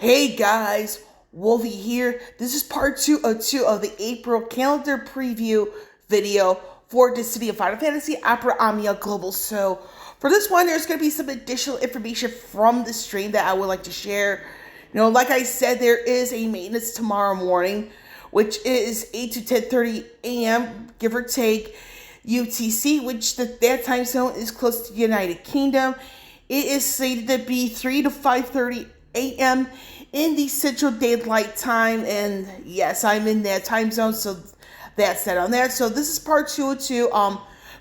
Hey guys, Wolvie here. This is part 2 of the April calendar preview video for the City of Final Fantasy Opera Omnia Global. So for this one, there's going to be some additional information from the stream that I would like to share. Like I said, there is a maintenance tomorrow morning, which is 8 to 10:30 a.m., give or take, UTC, which that time zone is close to the United Kingdom. It is slated to be 3 to 5:30 a.m. in the Central Daylight Time, and yes, I'm in that time zone, so that's that on that. So this is part 202.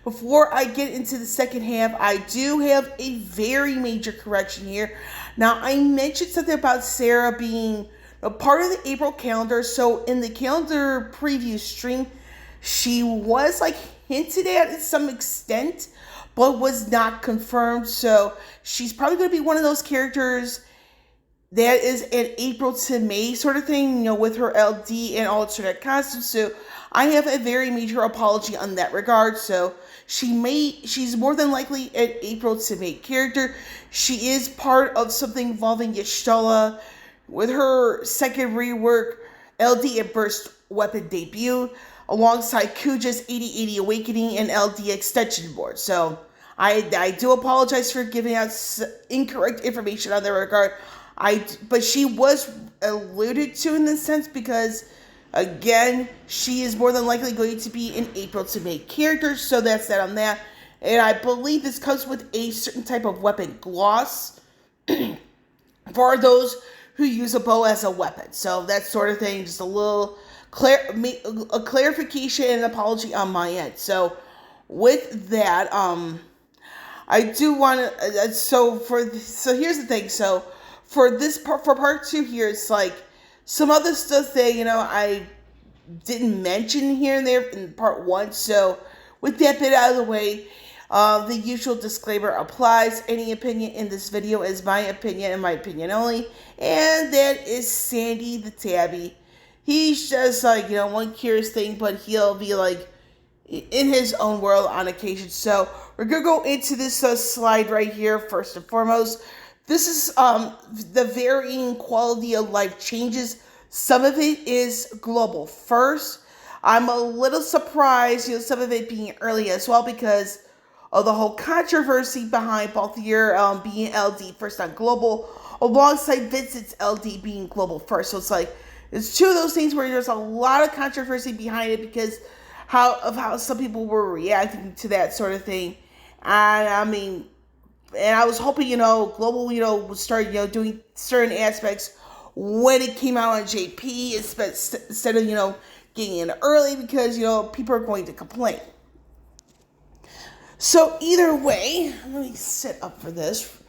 Before I get into the second half, I do have a very major correction here. Now, I mentioned something about Sarah being a part of the April calendar. So in the calendar preview stream, she was hinted at to some extent, but was not confirmed. So she's probably going to be one of those characters that is an April to May sort of thing, with her LD and alternate costumes. So I have a very major apology on that regard. So she's more than likely an April to May character. She is part of something involving Y'shtola with her second rework LD and Burst weapon debut, alongside Kuja's 8080 Awakening and LD extension board. So I do apologize for giving out incorrect information on that regard. But she was alluded to in this sense because, again, she is more than likely going to be an April to May character, so that's that on that. And I believe this comes with a certain type of weapon gloss for those who use a bow as a weapon. So that sort of thing, just a little a clarification and an apology on my end. So with that, I do want to. So here's the thing. So for this part, for part 2 here, it's some other stuff that I didn't mention here and there in part 1. So with that bit out of the way, the usual disclaimer applies. Any opinion in this video is my opinion and my opinion only. And that is Sandy the Tabby. He's just one curious thing, but he'll be in his own world on occasion. So we're gonna go into this slide right here first and foremost. This is the varying quality of life changes. Some of it is global first. I'm a little surprised, some of it being early as well because of the whole controversy behind both year being LD first on global, alongside Vincent's LD being global first. So it's two of those things where there's a lot of controversy behind it because how some people were reacting to that sort of thing. And I was hoping, global, would start, doing certain aspects when it came out on JP instead of, getting in early because, people are going to complain. So either way, let me set up for this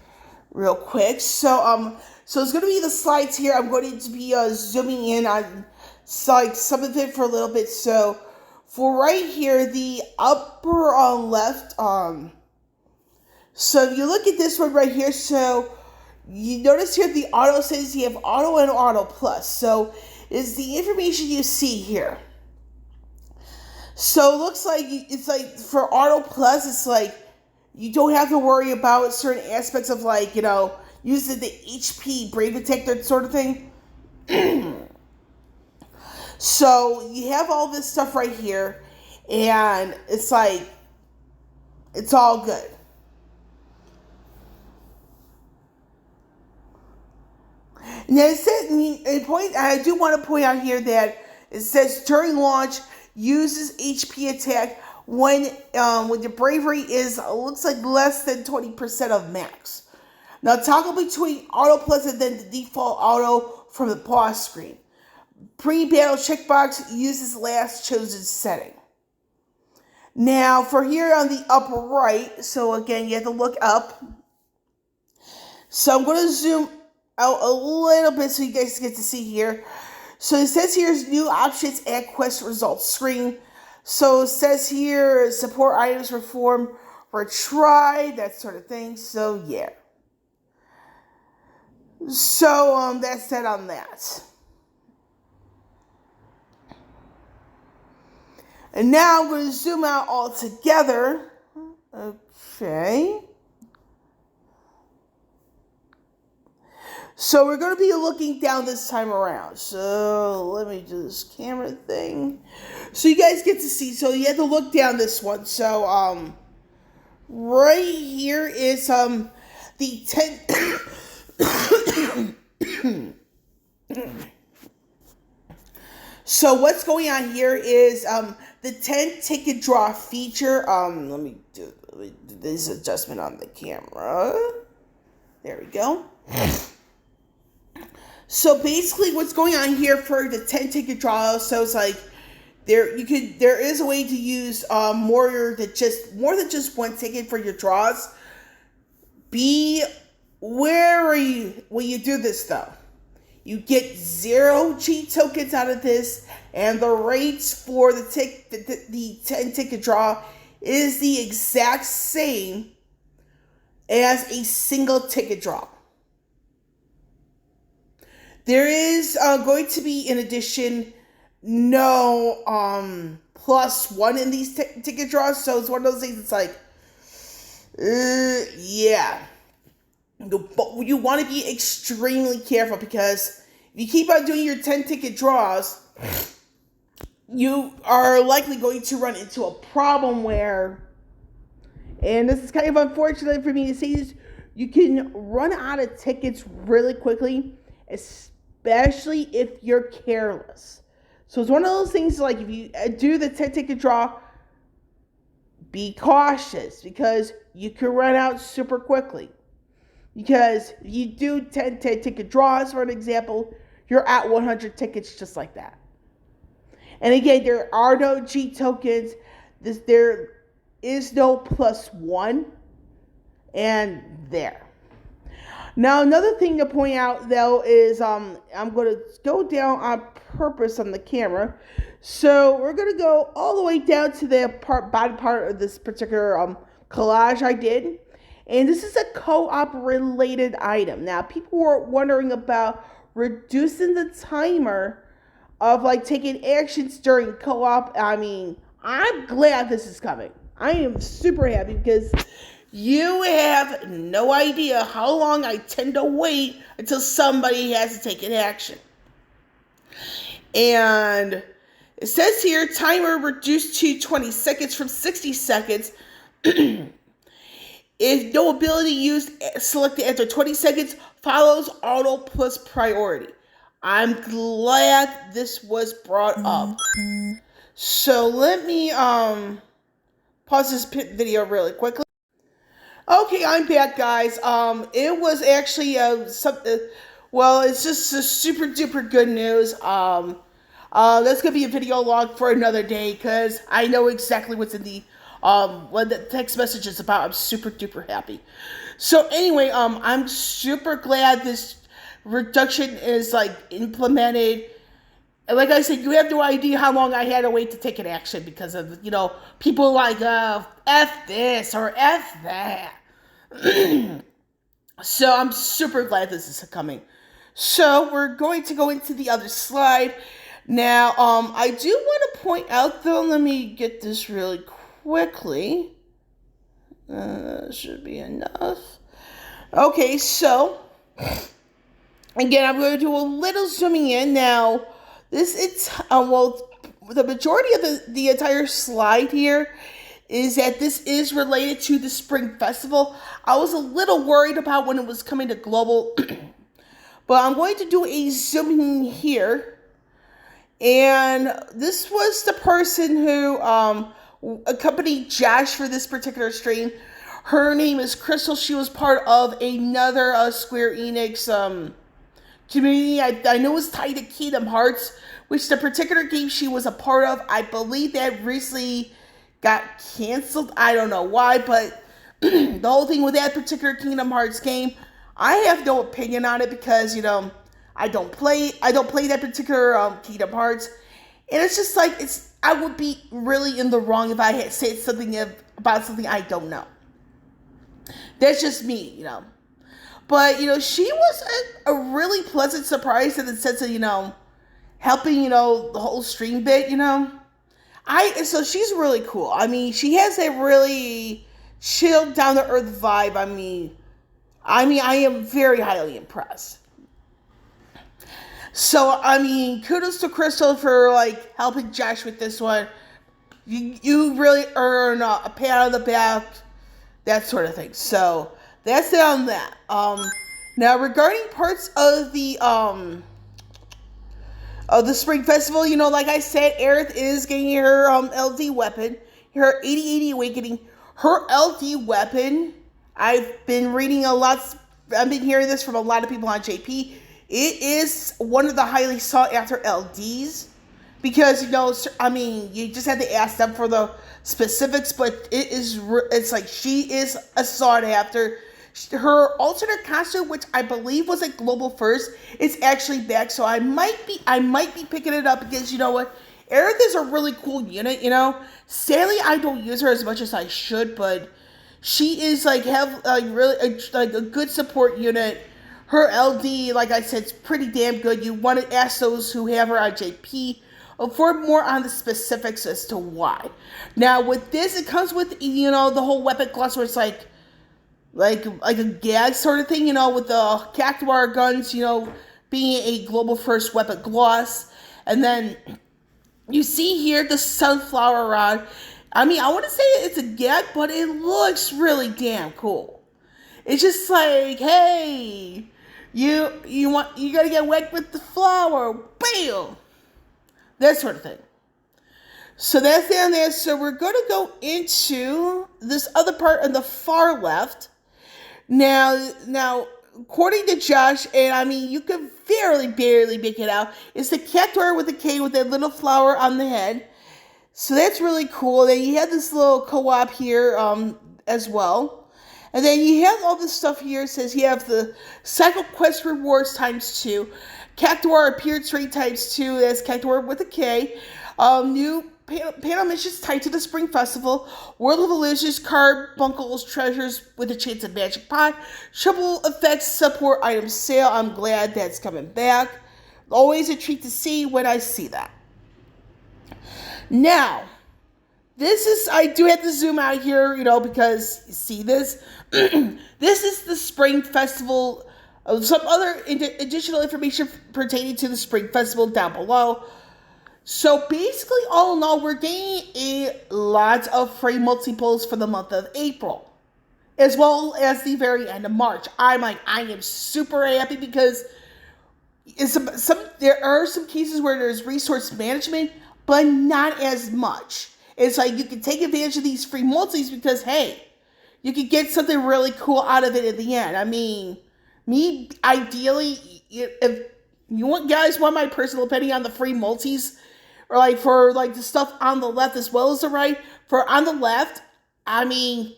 real quick. So it's going to be the slides here. I'm going to be zooming in on some of it for a little bit. So for right here, the upper left, so if you look at this one right here, so you notice here the auto says you have auto and auto plus. So is the information you see here. So it looks like it's for auto plus, it's you don't have to worry about certain aspects of using the HP Brave Attack, that sort of thing. So you have all this stuff right here, and it's it's all good. Now it says, I do want to point out here that it says during launch uses HP attack when your bravery looks like less than 20% of max. Now toggle between auto plus and then the default auto from the pause screen. Pre-battle checkbox uses last chosen setting. Now for here on the upper right, so again you have to look up. So I'm going to zoom out a little bit so you guys get to see here. So it says here's new options at quest results screen. So it says here support items reform retried, that sort of thing. So yeah. So that's that on that. And now I'm going to zoom out all together. Okay. So we're going to be looking down this time around. So let me do this camera thing. So you guys get to see. So you have to look down this one. So right here is the 10. So what's going on here is the 10 ticket draw feature. Let me do this adjustment on the camera. There we go. So basically what's going on here for the 10 ticket draw, so it's like there is a way to use more than just one ticket for your draws. Be wary when you do this though. You get 0 G tokens out of this, and the rates for the 10 ticket draw is the exact same as a single ticket draw. There is going to be, in addition, no +1 in these ticket draws, so it's one of those things. It's like, yeah. But you want to be extremely careful, because if you keep on doing your 10 ticket draws, you are likely going to run into a problem where, and this is kind of unfortunate for me to say this, you can run out of tickets really quickly, especially if you're careless. So it's one of those things, like if you do the 10 ticket draw, be cautious, because you can run out super quickly. Because if you do 10 ticket draws, for an example, you're at 100 tickets just like that. And again, there are no G tokens. There is no +1. And there. Now, another thing to point out, though, is I'm going to go down on purpose on the camera. So we're going to go all the way down to the bottom part of this particular collage I did. And this is a co-op related item. Now, people were wondering about reducing the timer of like taking actions during co-op. I mean, I'm glad this is coming. I am super happy, because you have no idea how long I tend to wait until somebody has to take an action. And it says here, timer reduced to 20 seconds from 60 seconds. If no ability used selected after 20 seconds, follows auto plus priority. I'm glad this was brought up. So let me pause this video really quickly. Okay, I'm back, guys. It was actually something. Well, it's just a super duper good news. That's gonna be a video log for another day, because I know exactly what's in the what the text message is about. I'm super duper happy. So anyway, I'm super glad this reduction is like implemented. And like I said, you have no idea how long I had to wait to take an action, because of, people like, F this or F that. So I'm super glad this is coming. So we're going to go into the other slide. Now, I do want to point out, though, let me get this really quickly. Should be enough. Okay, so again, I'm going to do a little zooming in. Now, the majority of the entire slide here is that this is related to the Spring Festival. I was a little worried about when it was coming to global, but I'm going to do a zooming here. And this was the person who accompanied Josh for this particular stream. Her name is Crystal. She was part of another Square Enix community. I know it's tied to Kingdom Hearts, which the particular game she was a part of, I believe that recently got canceled. I don't know why, but the whole thing with that particular Kingdom Hearts game, I have no opinion on it, because I don't play that particular Kingdom Hearts, and it's just like I would be really in the wrong if I had said something about something I don't know. That's just me, But she was a really pleasant surprise in the sense of helping the whole stream bit. So she's really cool. I mean, she has a really chill, down to earth vibe. I mean, I am very highly impressed. So, I mean, kudos to Crystal for, like, helping Josh with this one. You really earn a pat on the back, that sort of thing. So, that's it on that. Now, regarding parts of the Spring Festival, you know, like I said, Aerith is getting her LD weapon, her 8080 Awakening. Her LD weapon, I've been reading a lot, I've been hearing this from a lot of people on JP. It is one of the highly sought after LDs because, you know, I mean, you just had to ask them for the specifics, but it's like she is a sought after. Her alternate costume, which I believe was a global first, is actually back, so I might be picking it up because, you know what, Aerith is a really cool unit, you know. Sadly, I don't use her as much as I should, but she is like really a good support unit. Her LD, like I said, is pretty damn good. You want to ask those who have her on JP for more on the specifics as to why. Now, with this, it comes with, you know, the whole weapon class where it's like a gag sort of thing, you know, with the Cactuar guns, you know, being a global first weapon gloss. And then you see here the sunflower rod. I mean, I want to say it's a gag, but it looks really damn cool. It's just like, hey, you gotta get wet with the flower, bam, that sort of thing. So that's down there. So we're gonna go into this other part on the far left. Now, according to Josh, and I mean, you can barely make it out, it's the Cactuar with a K with that little flower on the head. So that's really cool. Then you have this little co-op here as well. And then you have all this stuff here. It says you have the Cycle Quest Rewards ×2. Cactuar Appearance Rate ×2. That's Cactuar with a K. New panel missions tied to the Spring Festival. World of Illusions, Carbuncles, Treasures with a Chance of Magic Pot. Triple Effects Support Item Sale. I'm glad that's coming back. Always a treat to see when I see that. Now, I do have to zoom out here, you know, because, you see this? This is the Spring Festival. Some other additional information pertaining to the Spring Festival down below. So basically, all in all, we're getting a lot of free multiples for the month of April, as well as the very end of March. I am super happy because there are some cases where there's resource management, but not as much. It's like you can take advantage of these free multis because, hey, you can get something really cool out of it at the end. I mean, me, ideally, if you guys want my personal opinion on the free multis, or like for like the stuff on the left as well as the right, for on the left, I mean,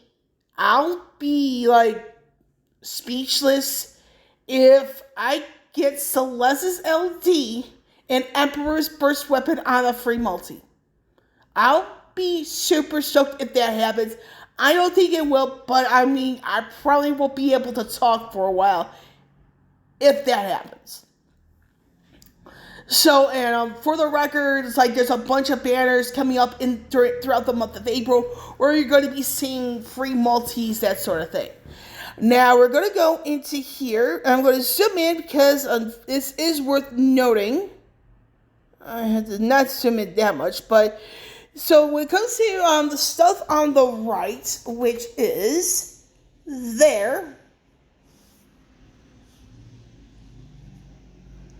I'll be like speechless if I get Celeste's LD and Emperor's Burst Weapon on a free multi. I'll be super stoked if that happens. I don't think it will, but I mean, I probably won't be able to talk for a while if that happens. So, and for the record, it's like there's a bunch of banners coming up throughout the month of April where you're going to be seeing free multis, that sort of thing. Now, we're going to go into here. I'm going to zoom in because this is worth noting. I had to not zoom in that much, but so when it comes to the stuff on the right, which is there,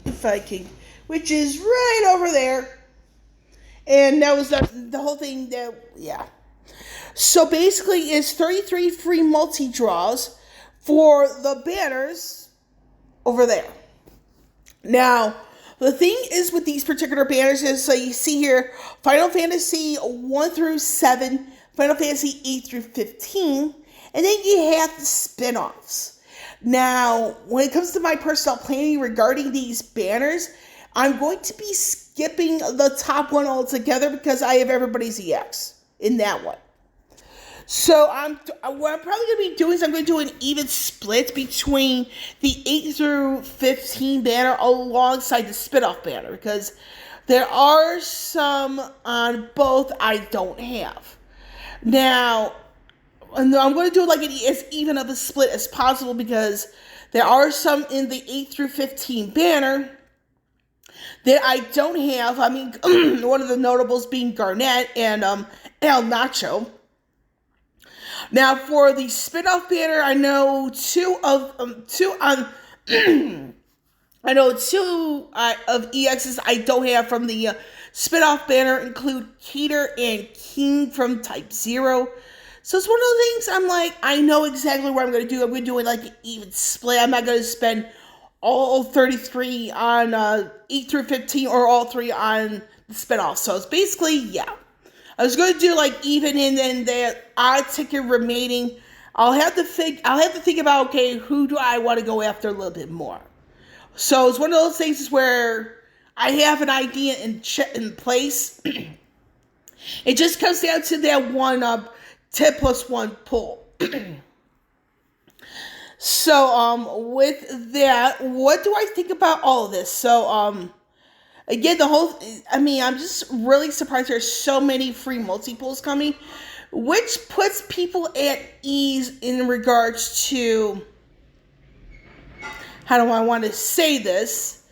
if I can, which is right over there, and that was the whole thing that, yeah. So basically, it's 33 free multi-draws for the banners over there. Now, the thing is with these particular banners is, so you see here, Final Fantasy 1 through 7, Final Fantasy 8 through 15, and then you have the spin-offs. Now, when it comes to my personal planning regarding these banners, I'm going to be skipping the top one altogether because I have everybody's EX in that one. So what I'm probably going to be doing is I'm going to do an even split between the 8 through 15 banner alongside the spin-off banner because there are some on both I don't have. Now, I'm going to do like as even of a split as possible because there are some in the 8 through 15 banner that I don't have. I mean, one of the notables being Garnett and El Nacho. Now, for the spin-off banner, I know two on. I know two of EXs I don't have from the spin-off banner include Cater and King from Type 0. So it's one of the things I'm like, I know exactly what I'm going to do. I'm going to do it like an even split. I'm not going to spend all 33 on 8 through 15 or all 3 on the spin-off. So it's basically, yeah. I was going to do like even and then the odd ticket remaining. I'll have to think about, okay, who do I want to go after a little bit more. So it's one of those things where I have an idea in place. It just comes down to that one 10 plus 1 pull. So with that, what do I think about all of this? So again, I'm just really surprised there's so many free multi-pulls coming, which puts people at ease in regards to, how do I want to say this?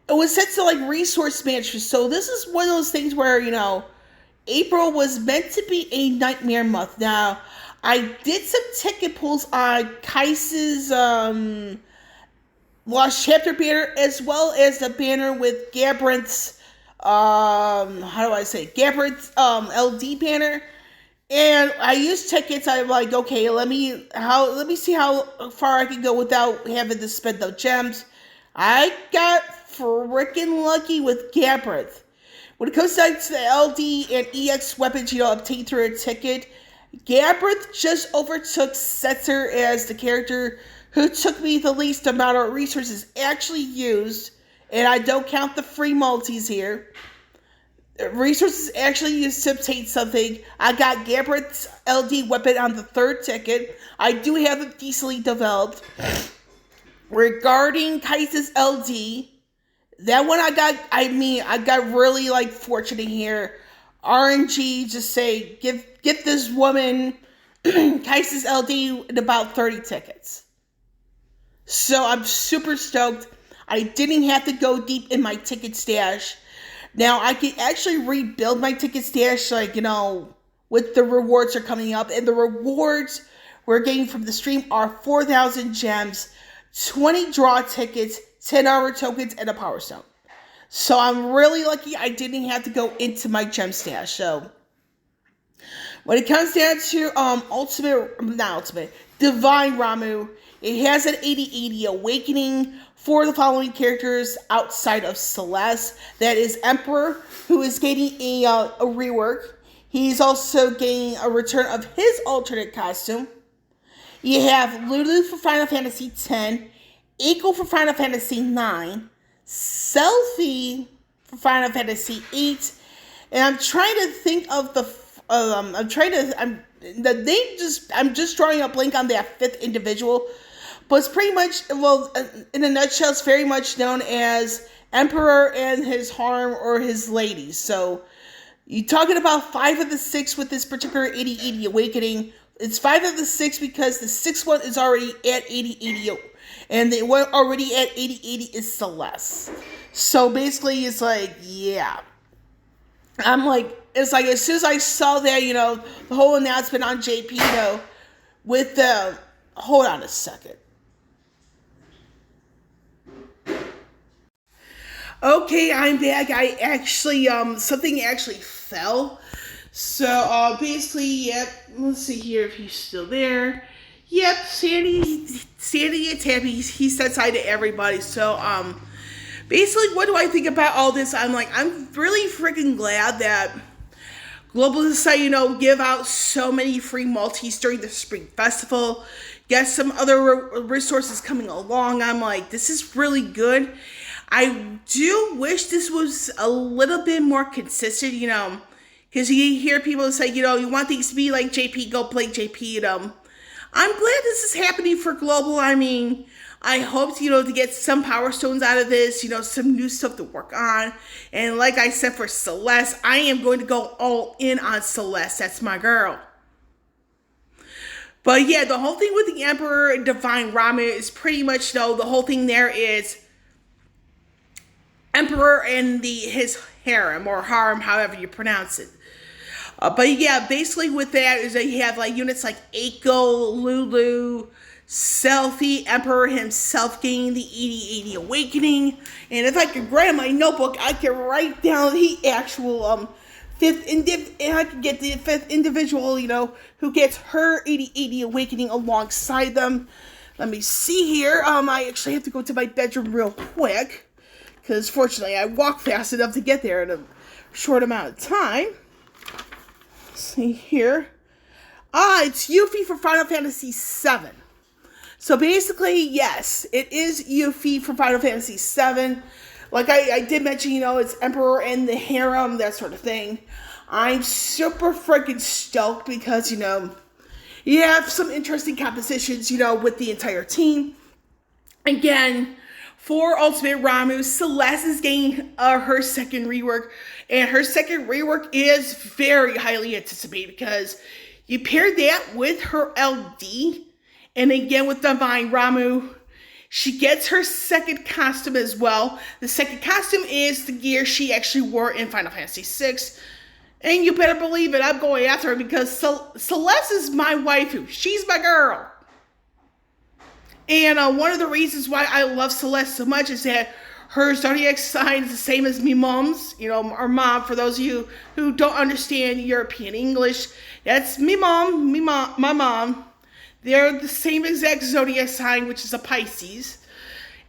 It was set to like resource management. So this is one of those things where, April was meant to be a nightmare month. Now, I did some ticket pulls on Kais's Lost Chapter banner, as well as the banner with Gabrant's, Gabrant's LD banner. And I used tickets. I'm like, okay, let me see how far I can go without having to spend the gems. I got freaking lucky with Gabrant. When it comes down to the LD and EX weapons, obtained through a ticket, Gabrant just overtook Setzer as the character who took me the least amount of resources actually used, and I don't count the free multis here. Resources actually used to obtain something. I got Gabrant's LD weapon on the 3rd ticket. I do have it decently developed. Regarding Kais's LD, that one I got really fortunate here. RNG just say get this woman Kais's LD in about 30 tickets. So I'm super stoked. I didn't have to go deep in my ticket stash. Now, I can actually rebuild my ticket stash, with the rewards are coming up. And the rewards we're getting from the stream are 4,000 gems, 20 draw tickets, 10 hour tokens, and a power stone. So I'm really lucky I didn't have to go into my gem stash. So when it comes down to Divine Ramu, it has an 80/80 awakening for the following characters outside of Celeste. That is Emperor, who is getting a rework. He's also getting a return of his alternate costume. You have Lulu for Final Fantasy X, Eiko for Final Fantasy IX, Selfie for Final Fantasy VIII, and I'm trying to think of I'm just drawing a blank on that 5th individual. But it's pretty much, in a nutshell, it's very much known as Emperor and his harem or his ladies. So you're talking about 5 of the 6 with this particular 80/80 awakening. It's 5 of the 6 because the 6th one is already at 80/80, and the one already at 80/80 is Celeste. So basically, it's yeah. It's as soon as I saw that, the whole announcement on JP, with the, hold on a second. Okay, I'm back. I actually, something actually fell. So, basically, yep, let's see here if he's still there. Yep, Sandy and Tabby, he said hi to everybody. So, basically, what do I think about all this? I'm really freaking glad that Global decided, give out so many free multis during the Spring Festival. Get some other resources coming along. This is really good. I do wish this was a little bit more consistent, because you hear people say, you want things to be like JP, go play JP. I'm glad this is happening for Global. I hope, to get some Power Stones out of this, some new stuff to work on. And like I said, for Celeste, I am going to go all in on Celeste. That's my girl. But yeah, the whole thing with the Emperor and Divine Ramen is pretty much, the whole thing there is emperor and his harem, or harem, however you pronounce it. But yeah, basically with that is that you have like units like Eiko, Lulu, Selfie, Emperor himself gaining the 8080 Awakening. And if I could grab my notebook, I could write down the actual and I could get the fifth individual, who gets her 8080 Awakening alongside them. Let me see here. I actually have to go to my bedroom real quick, because fortunately I walk fast enough to get there in a short amount of time. Let's see here. It's Yuffie for Final Fantasy VII. So basically, yes, it is Yuffie for Final Fantasy VII. Like I did mention, it's Emperor and the harem, that sort of thing. I'm super freaking stoked because, you have some interesting compositions, with the entire team. Again, for Ultimate Ramuh, Celeste is getting her second rework. And her second rework is very highly anticipated because you pair that with her LD. And again, with Divine Ramuh, she gets her second costume as well. The second costume is the gear she actually wore in Final Fantasy VI. And you better believe it, I'm going after her because Celeste is my waifu. She's my girl. And one of the reasons why I love Celeste so much is that her zodiac sign is the same as me mom's. Our mom, for those of you who don't understand European English, that's me mom, my mom. They're the same exact zodiac sign, which is a Pisces.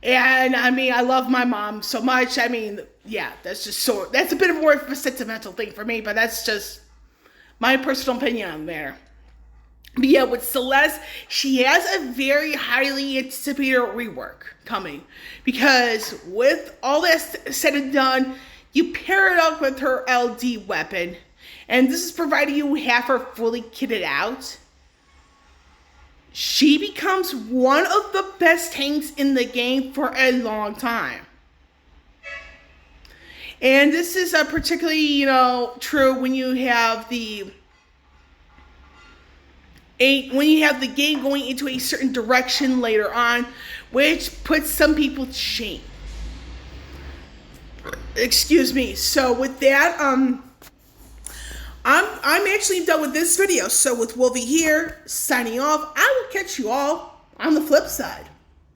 And, I love my mom so much. That's a bit of more of a sentimental thing for me, but that's just my personal opinion on there. But yeah, with Celeste, she has a very highly anticipated rework coming. Because with all that said and done, you pair it up with her LD weapon. And this is providing you have her fully kitted out. She becomes one of the best tanks in the game for a long time. And this is particularly, true when you have the game going into a certain direction later on, which puts some people to shame. Excuse me. So with that, I'm actually done with this video. So with Wolvie here, signing off. I will catch you all on the flip side.